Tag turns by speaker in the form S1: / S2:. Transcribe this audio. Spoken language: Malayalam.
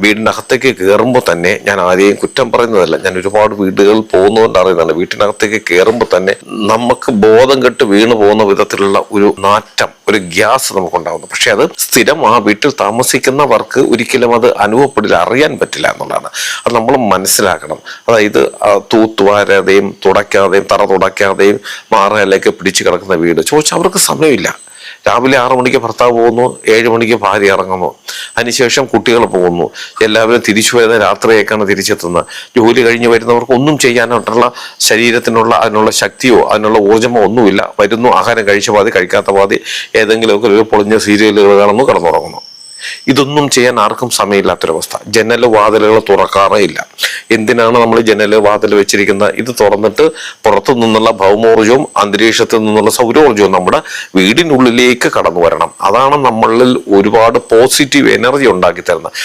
S1: വീടിനകത്തേക്ക് കയറുമ്പോൾ തന്നെ ഞാൻ ആരെയും കുറ്റം പറയുന്നതല്ല, ഞാൻ ഒരുപാട് വീടുകൾ പോകുന്നതുകൊണ്ട് അറിയുന്നതാണ്. വീട്ടിനകത്തേക്ക് കയറുമ്പോൾ തന്നെ നമുക്ക് ബോധം കെട്ട് വീണു പോകുന്ന വിധത്തിലുള്ള ഒരു നാറ്റം, ഒരു ഗ്യാസ് നമുക്കുണ്ടാകുന്നു. പക്ഷെ അത് സ്ഥിരം ആ വീട്ടിൽ താമസിക്കുന്നവർക്ക് ഒരിക്കലും അത് അനുഭവപ്പെടില്ല, അറിയാൻ പറ്റില്ല എന്നുള്ളതാണ്. അത് നമ്മൾ മനസ്സിലാക്കണം. അതായത് തൂത്തുവാരാതെയും തുടയ്ക്കാതെയും തറ തുടയ്ക്കാതെയും മാറയിലേക്ക് പിടിച്ചു കിടക്കുന്ന വീട് ചോദിച്ചാൽ അവർക്ക് സമയമില്ല. രാവിലെ 6 മണിക്ക് ഭർത്താവ് പോകുന്നു, 7 മണിക്ക് ഭാര്യ ഇറങ്ങുന്നു, അതിനുശേഷം കുട്ടികൾ പോകുന്നു, എല്ലാവരും തിരിച്ചു വരുന്ന രാത്രിയേക്കാണ് തിരിച്ചെത്തുന്നത്. ജോലി കഴിഞ്ഞ് വരുന്നവർക്ക് ഒന്നും ചെയ്യാനായിട്ടുള്ള ശരീരത്തിനുള്ള അതിനുള്ള ശക്തിയോ അതിനുള്ള ഊർജ്ജമോ ഒന്നുമില്ല. വരുന്നു, ആഹാരം കഴിച്ച പാതി കഴിക്കാത്ത പാതി ഏതെങ്കിലുമൊക്കെ ഒരു പൊളിഞ്ഞ സീരിയലുകൾ കാണുന്നു, കിടന്നുറങ്ങുന്നു. ഇതൊന്നും ചെയ്യാൻ ആർക്കും സമയമില്ലാത്തൊരവസ്ഥ. ജനൽ വാതിലുകൾ തുറക്കാറേ ഇല്ല. എന്തിനാണ് നമ്മൾ ജനൽ വാതിൽ വെച്ചിരിക്കുന്നത്? ഇത് തുറന്നിട്ട് പുറത്തു നിന്നുള്ള ഭൗമോർജവും അന്തരീക്ഷത്തിൽ നിന്നുള്ള സൗരോർജവും നമ്മുടെ വീടിനുള്ളിലേക്ക് കടന്നു വരണം. അതാണ് നമ്മളിൽ ഒരുപാട് പോസിറ്റീവ് എനർജി ഉണ്ടാക്കി തരുന്നത്.